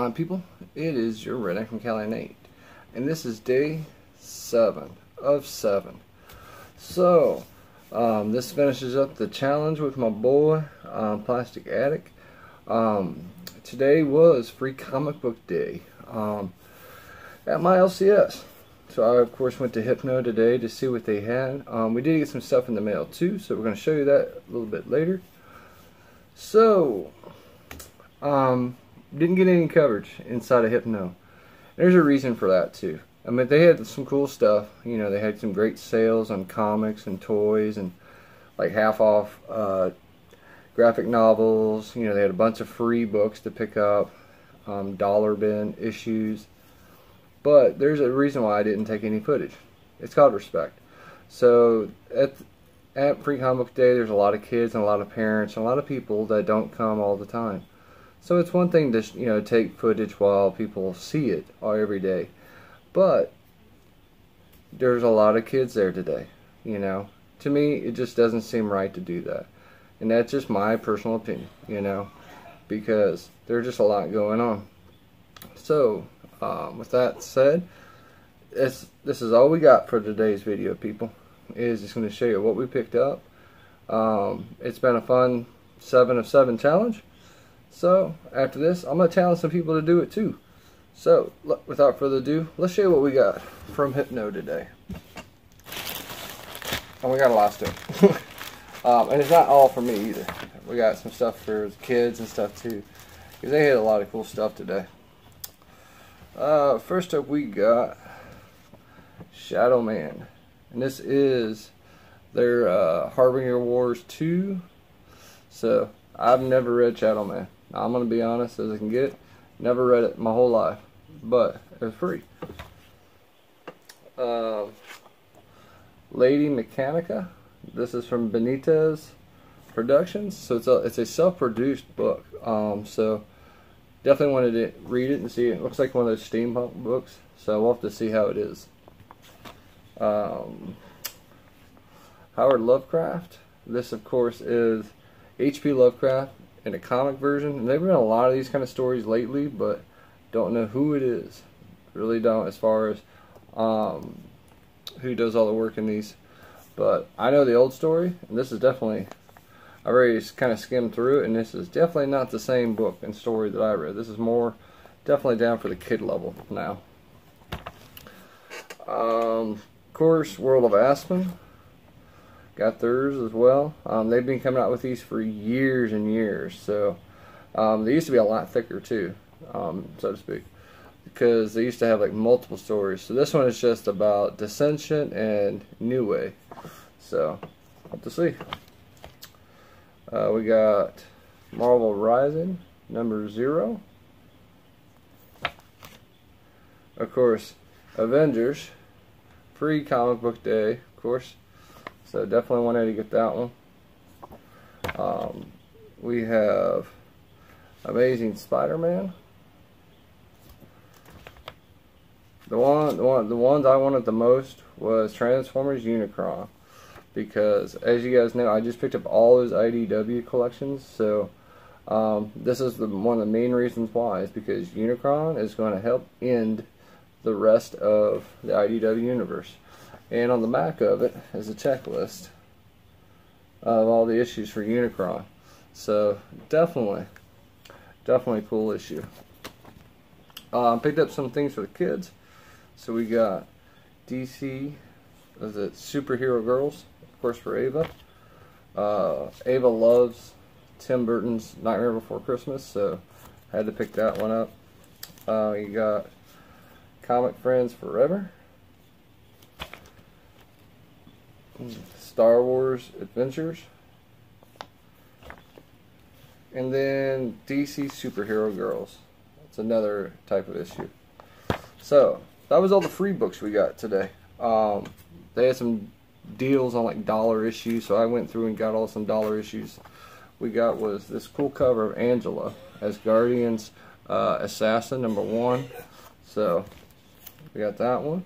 on, people? It is your redneck from Cali Nate, and this is day 7 of 7. So, this finishes up the challenge with my boy, Plastic Addict. Today was Free Comic Book Day at my LCS. So I of course went to Hypno today to see what they had. We did get some stuff in the mail too, so we're going to show you that a little bit later. So, didn't get any coverage inside of Hypno. There's a reason for that too. I mean, they had some cool stuff. You know, they had some great sales on comics and toys and like half off graphic novels. You know, they had a bunch of free books to pick up, dollar bin issues. But there's a reason why I didn't take any footage. It's called respect. So at Free Comic Book Day, there's a lot of kids and a lot of parents and a lot of people that don't come all the time. So it's one thing to, you know, take footage while people see it every day. But there's a lot of kids there today, you know. To me, it just doesn't seem right to do that. And that's just my personal opinion, you know, because there's just a lot going on. So, with that said, this is all we got for today's video, people. Is just going to show you what we picked up. It's been a fun 7 of 7 challenge. So, after this, I'm going to challenge some people to do it too. So, without further ado, let's show you what we got from Hypno today. And we got a lot of stuff. And it's not all for me either. We got some stuff for kids and stuff too. Because they had a lot of cool stuff today. First up we got Shadow Man. And this is their Harbinger Wars 2. So, I've never read Shadow Man. I'm going to be honest as I can get. Never read it my whole life. But it was free. Lady Mechanica. This is from Benitez Productions. So it's a self-produced book. So definitely wanted to read it and see it. It looks like one of those steampunk books. So we'll have to see how it is. Howard Lovecraft. This of course is H.P. Lovecraft in a comic version. And they've read a lot of these kind of stories lately, but don't know who it is. Really don't, as far as who does all the work in these. But I know the old story, and this is definitely, I already kind of skimmed through it, and this is definitely not the same book and story that I read. This is more definitely down for the kid level now. Of course, World of Aspen. Got theirs as well. They've been coming out with these for years and years. So they used to be a lot thicker too, so to speak, because they used to have like multiple stories. So this one is just about Dissension and New Way. So we'll have to see. We got Marvel Rising #0. Of course, Avengers Free Comic Book Day, of course. So definitely wanted to get that one. We have Amazing Spider-Man. The ones I wanted the most was Transformers Unicron, because as you guys know, I just picked up all those IDW collections. So this is one of the main reasons why, is because Unicron is going to help end the rest of the IDW universe. And on the back of it is a checklist of all the issues for Unicron. So definitely cool issue. Picked up some things for the kids. So we got DC, is it Superhero Girls, of course, for Ava. Ava loves Tim Burton's Nightmare Before Christmas, so I had to pick that one up. You got Comic Friends Forever. Star Wars Adventures, and then DC Superhero Girls. It's another type of issue. So that was all the free books we got today. They had some deals on like dollar issues, so I went through and got all some dollar issues. We got was this cool cover of Angela as Guardian's Assassin #1. So we got that one.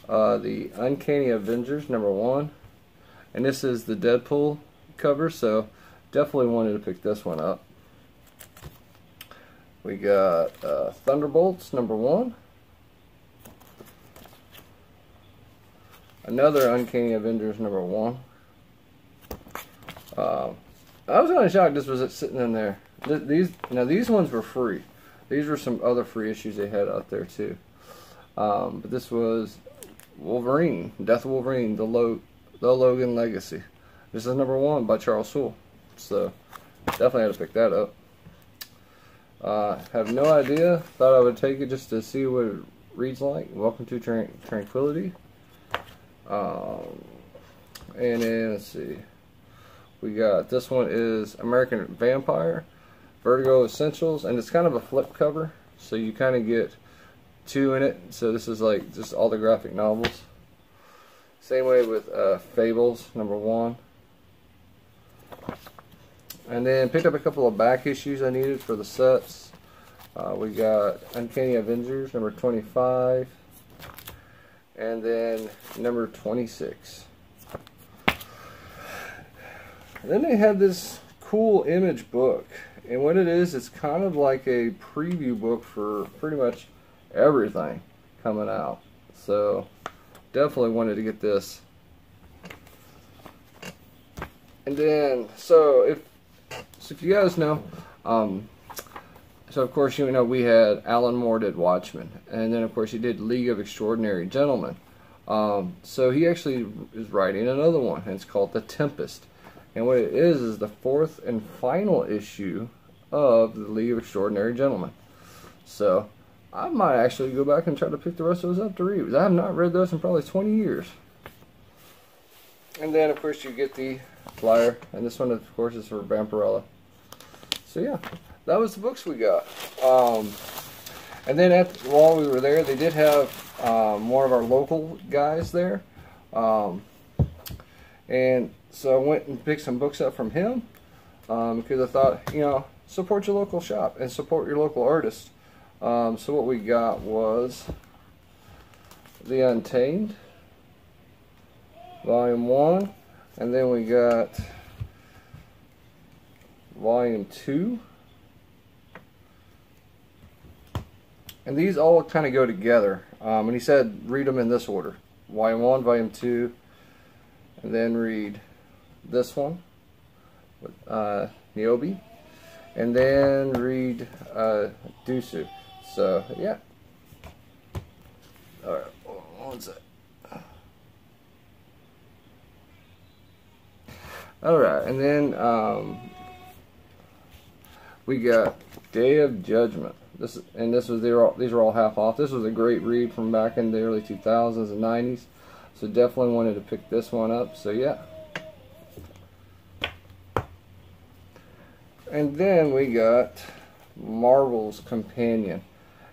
The Uncanny Avengers #1, and this is the Deadpool cover, so definitely wanted to pick this one up. We got Thunderbolts #1. Another Uncanny Avengers #1. I was kind of shocked this was sitting in there. These ones were free. These were some other free issues they had out there too. But this was Wolverine, Death of Wolverine, the Logan Legacy. This is #1 by Charles Soule. So definitely had to pick that up. Have no idea. Thought I would take it just to see what it reads like. Welcome to Tranquility. And then let's see. We got, this one is American Vampire, Vertigo Essentials, and it's kind of a flip cover, so you kind of get two in it. So this is like just all the graphic novels. Same way with Fables #1. And then picked up a couple of back issues I needed for the sets. We got Uncanny Avengers #25, and then #26. Then they had this cool image book, and what it is, it's kind of like a preview book for pretty much everything coming out. So definitely wanted to get this. And then, so if you guys know, so of course you know we had Alan Moore did Watchmen, and then of course he did League of Extraordinary Gentlemen. So he actually is writing another one, and it's called The Tempest. And what it is the 4th and final issue of the League of Extraordinary Gentlemen. So I might actually go back and try to pick the rest of those up to read, because I have not read those in probably 20 years. And then of course you get the flyer, and this one of course is for Vampirella. So yeah, that was the books we got. And then while we were there, they did have one of our local guys there. And so I went and picked some books up from him, because I thought, you know, support your local shop and support your local artist. So what we got was The Untamed, Volume 1, and then we got Volume 2. And these all kind of go together. And he said read them in this order. Volume 1, Volume 2, and then read this one with Niobe, and then read Dusu. So yeah. Alright, one sec. Alright, and then we got Day of Judgment. These were all half off. This was a great read from back in the early 2000s and 90s. So definitely wanted to pick this one up. So yeah. And then we got Marvel's Companion.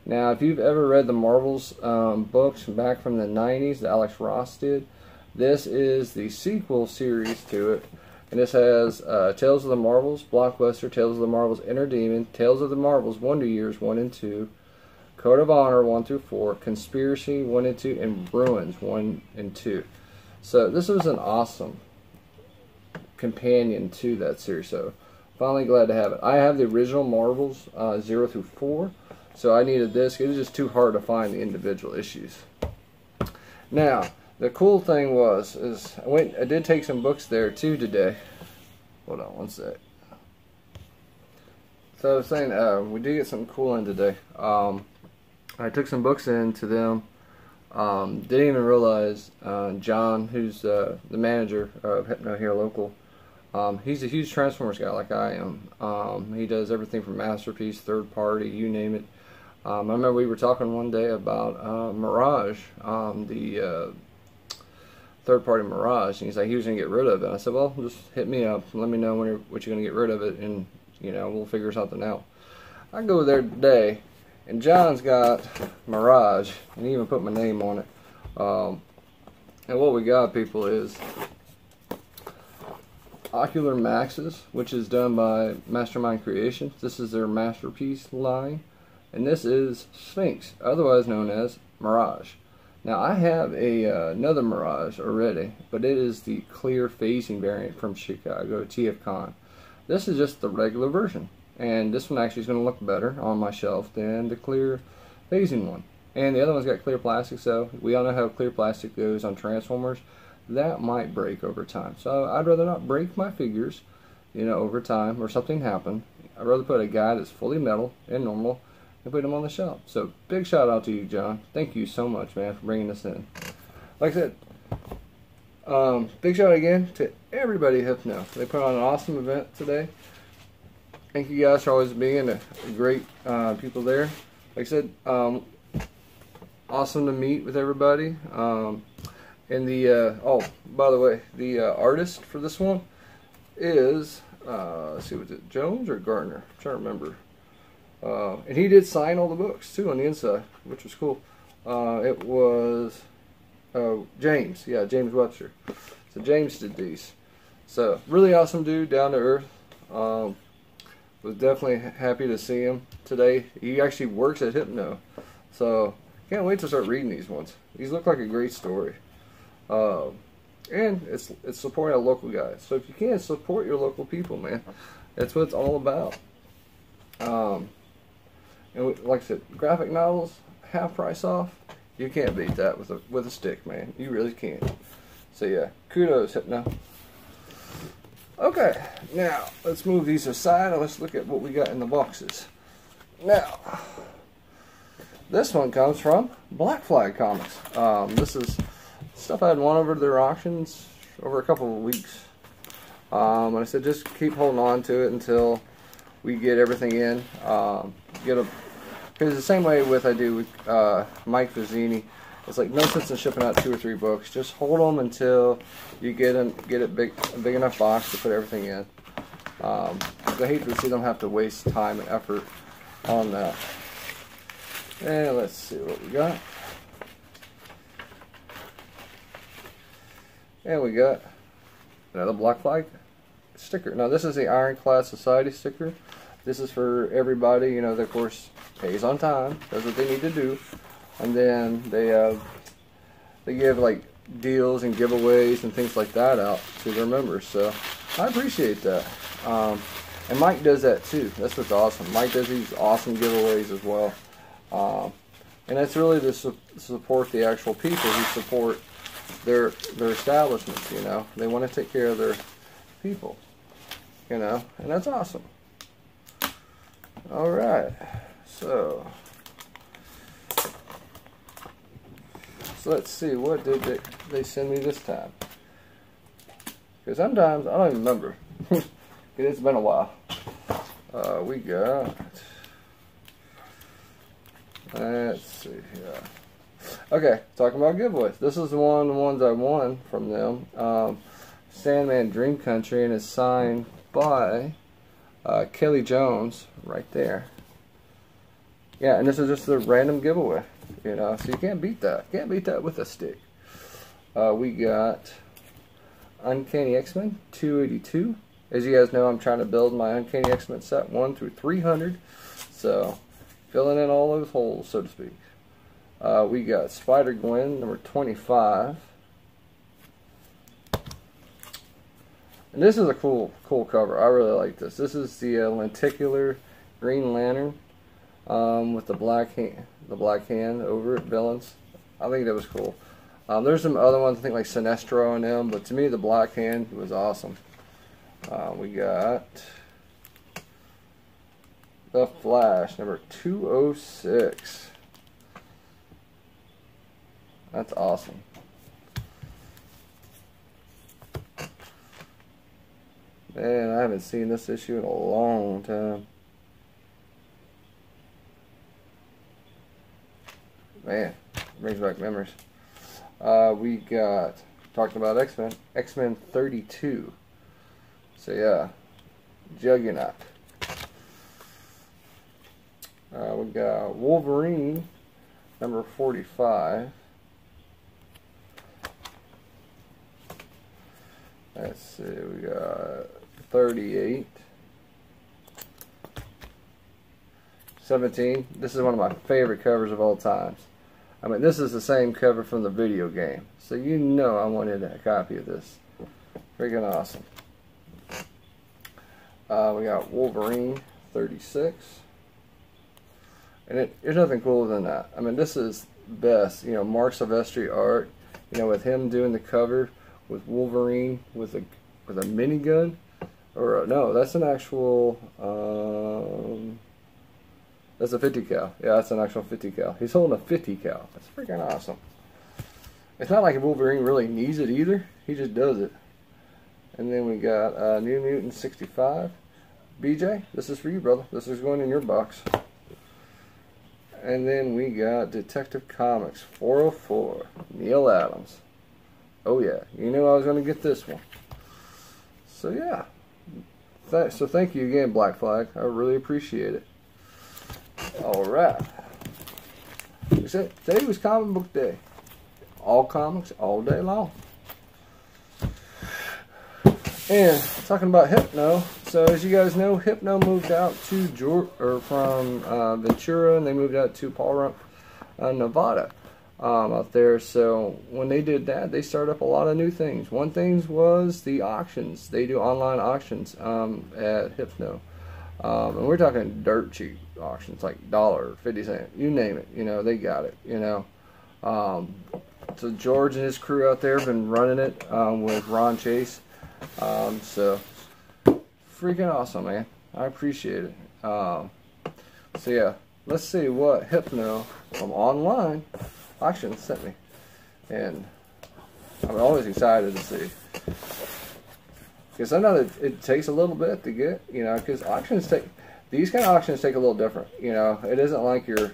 Now, if you've ever read the Marvel's books back from the 90s that Alex Ross did, this is the sequel series to it. And this has Tales of the Marvels, Blockbuster, Tales of the Marvels, Inner Demon, Tales of the Marvels, Wonder Years 1 and 2, Code of Honor 1 through 4, Conspiracy 1 and 2, and Bruins 1 and 2. So this was an awesome companion to that series. So finally glad to have it. I have the original Marvels 0 through 4, so I needed this. It was just too hard to find the individual issues. Now, the cool thing is I did take some books there too today. Hold on one sec. So I was saying, we did get something cool in today. I took some books in to them. Didn't even realize John, who's the manager of Hypno here local, he's a huge Transformers guy like I am. He does everything from Masterpiece, third party, you name it. I remember we were talking one day about Mirage, the third-party Mirage, and he's like, he was going to get rid of it. I said, well, just hit me up, let me know what you're going to get rid of it, and you know, we'll figure something out. I go there today, and John's got Mirage, and he even put my name on it. And what we got, people, is Ocular Maxes, which is done by Mastermind Creations. This is their Masterpiece line, and this is Sphinx, otherwise known as Mirage. Now, I have another Mirage already, but it is the clear phasing variant from Chicago, TFCon. This is just the regular version. And this one actually is going to look better on my shelf than the clear phasing one. And the other one's got clear plastic, so we all know how clear plastic goes on Transformers. That might break over time. So I'd rather not break my figures, you know, over time or something happen. I'd rather put a guy that's fully metal and normal and put him on the shelf. So big shout out to you, John. Thank you so much, man, for bringing this in. Like I said, big shout out again to everybody at Hypno. They put on an awesome event today. Thank you guys for always being a great people there. Like I said, awesome to meet with everybody. And the oh, by the way, the artist for this one is let's see, was it Jones or Gardner? I'm trying to remember. And he did sign all the books too on the inside, which was cool. It was James, yeah, James Webster. So James did these. So really awesome dude, down to earth. Was definitely happy to see him today. He actually works at Hypno, so can't wait to start reading these ones. These look like a great story. And it's supporting a local guy. So if you can, support your local people, man. That's what it's all about. And like I said, graphic novels, half price off. You can't beat that with a stick, man. You really can't. So yeah, kudos, Hypno. Okay, now let's move these aside and let's look at what we got in the boxes. Now, this one comes from Black Flag Comics. This is stuff I had won over to their auctions over a couple of weeks. And I said just keep holding on to it until we get everything in. Because the same way I do with Mike Vizzini, it's like no sense in shipping out 2 or 3 books. Just hold them until you get a big enough box to put everything in. I hate to see them have to waste time and effort on that. And let's see what we got. And we got another Black Flag sticker. Now this is the Ironclad Society sticker. This is for everybody, you know, that of course pays on time, does what they need to do. And then they give like deals and giveaways and things like that out to their members. So I appreciate that. And Mike does that too. That's what's awesome. Mike does these awesome giveaways as well. And that's really to support the actual people who support their establishments, you know. They want to take care of their people, you know, and that's awesome. All right, so let's see, what did they send me this time? Because sometimes I don't even remember. It's been a while. We got, let's see here. Okay, talking about giveaways. This is the ones I won from them. Sandman Dream Country, and it's signed by Kelly Jones right there. Yeah, and this is just a random giveaway, you know, so you can't beat that. Can't beat that with a stick. We got Uncanny X-Men 282. As you guys know, I'm trying to build my Uncanny X-Men set 1 through 300. So, filling in all those holes, so to speak. We got Spider-Gwen number 25. And this is a cool cover. I really like this. This is the lenticular Green Lantern with the black hand over it, villains. I think that was cool. There's some other ones, I think like Sinestro and them, but to me the black hand was awesome. We got the Flash number 206. That's awesome. Man, I haven't seen this issue in a long time. Man, brings back memories. We got, talking about X-Men, X-Men 32. So yeah, Juggernaut. We got Wolverine number 45. Let's see, we got 38. 17. This is one of my favorite covers of all times. I mean, this is the same cover from the video game. So you know I wanted a copy of this. Freaking awesome. We got Wolverine 36. And there's nothing cooler than that. I mean, this is best. You know, Mark Silvestri art. You know, with him doing the cover with Wolverine with a minigun, or no, that's an actual. That's a 50 cal. Yeah, that's an actual 50 cal. He's holding a 50 cal. That's freaking awesome. It's not like Wolverine really needs it either. He just does it. And then we got New Mutant 65. BJ, this is for you, brother. This is going in your box. And then we got Detective Comics 404. Neil Adams. Oh yeah, you knew I was going to get this one. So yeah. So thank you again, Black Flag. I really appreciate it. Alright. Today was comic book day. All comics, all day long. And talking about Hypno, so as you guys know, Hypno moved out to from Ventura, and they moved out to Paul Rump, Nevada, out there. So when they did that, they started up a lot of new things. One thing was the auctions. They do online auctions at Hypno, and we're talking dirt cheap auctions, like $1, 50 cents, you name it. You know, they got it. You know, so George and his crew out there have been running it with Ron Chase. So freaking awesome, man. I appreciate it. So yeah, let's see what Hypno from online auction sent me, and I'm always excited to see, because I know that it takes a little bit to get, you know, because these kind of auctions take a little different. You know, it isn't like your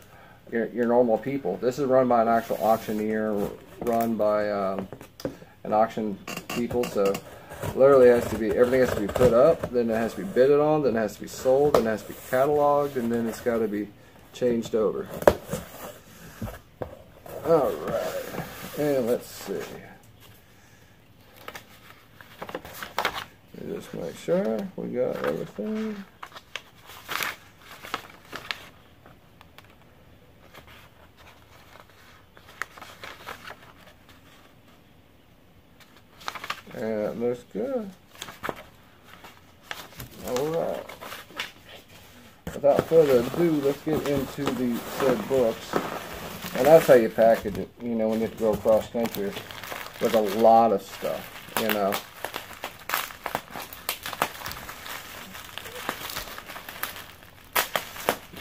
normal people. This is run by an actual auctioneer, run by an auction people. So literally everything has to be put up, then it has to be bidded on, then it has to be sold, then it has to be cataloged, and then it's got to be changed over. Alright, and let's see. Let me just make sure we got everything. And that looks good. Alright. Without further ado, let's get into the said books. And that's how you package it, you know, when you have to go across country with a lot of stuff, you know.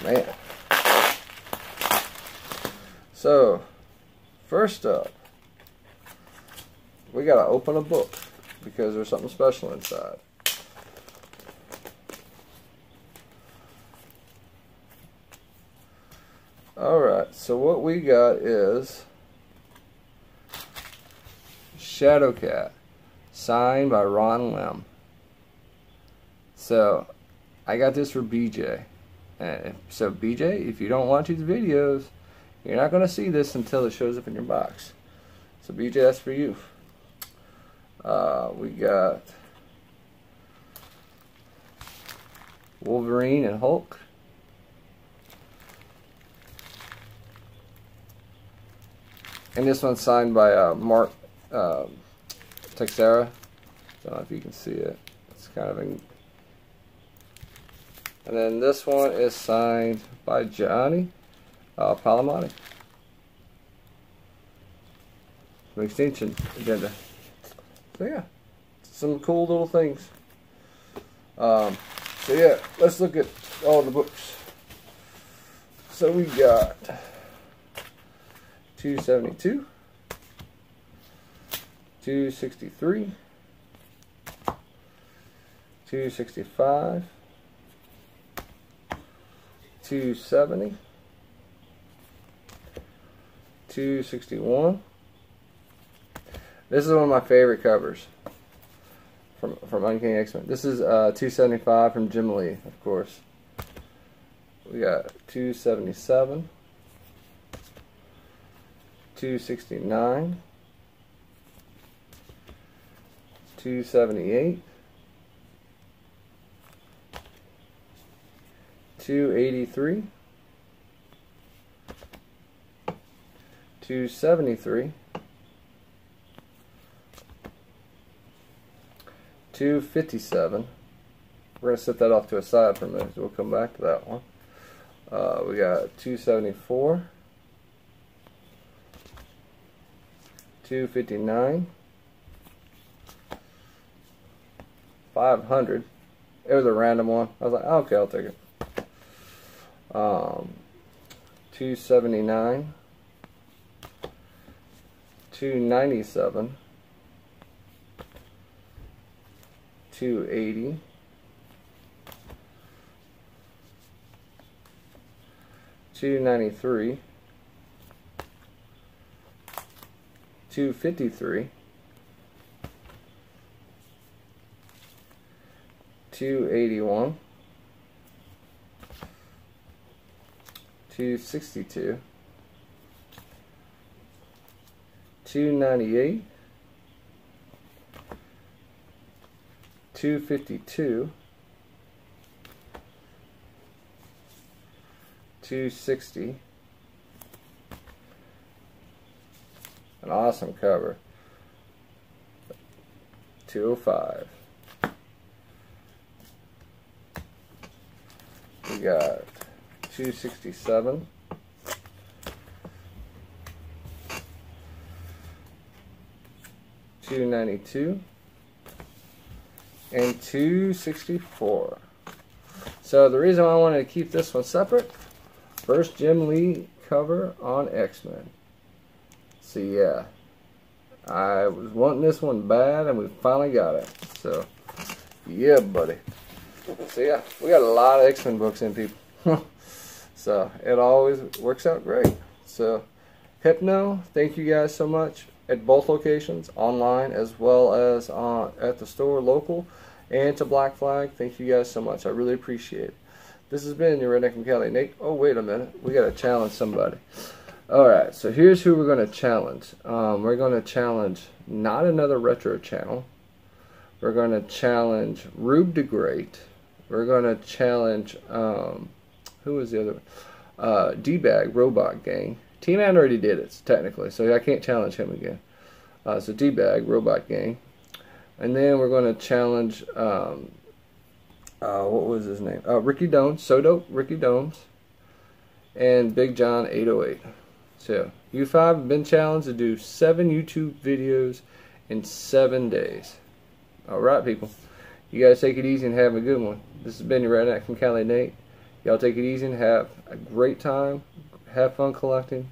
Man. So, first up, we gotta open a book because there's something special inside. Alright, so what we got is Shadowcat, signed by Ron Lim. So, I got this for BJ. So BJ, if you don't watch these videos, you're not going to see this until it shows up in your box. So BJ, that's for you. We got Wolverine and Hulk. And this one's signed by Mark Texera. Don't know if you can see it. It's kind of in. And then this one is signed by Johnny Palamati. From Extinction Agenda. So yeah, some cool little things. So yeah, let's look at all the books. So we got 272, 263, 265, 270, 261. This is one of my favorite covers from Uncanny X-Men. This is 275 from Jim Lee, of course. We got 277, 269, 278, 283, 273, 257, we're going to set that off to a side for a minute, so we'll come back to that one. We got 274, 259, 500. It was a random one. I was like, oh, okay, I'll take it. 279, 297, 280, 293, 253, 281, 262, 298, 252, 260. An awesome cover. 205. We got 267. 292 and 264. So the reason why I wanted to keep this one separate, first Jim Lee cover on X-Men. So yeah, I was wanting this one bad and we finally got it. So yeah, buddy. So yeah, we got a lot of X-Men books in, people. So it always works out great. So Hypno, thank you guys so much at both locations, online as well as at the store local, and to Black Flag. Thank you guys so much. I really appreciate it. This has been your Redneck from Cali, Nate. Oh, wait a minute. We got to challenge somebody. Alright, so here's who we're going to challenge. We're going to challenge not another retro channel. We're going to challenge Rube Da Great. We're going to challenge, who was the other one? D-Bag, Robot Gang. T-Man already did it, technically, so I can't challenge him again. So D-Bag, Robot Gang. And then we're going to challenge, what was his name? Ricky Domes, So-Dope, Ricky Domes. And BigJon 808. So, you five have been challenged to do 7 YouTube videos in 7 days. Alright, people. You guys take it easy and have a good one. This has been your Redneck from Cali, Nate. Y'all take it easy and have a great time. Have fun collecting.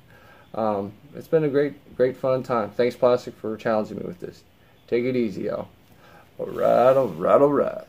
It's been a great fun time. Thanks, Plastic, for challenging me with this. Take it easy, y'all. Alright, alright, alright.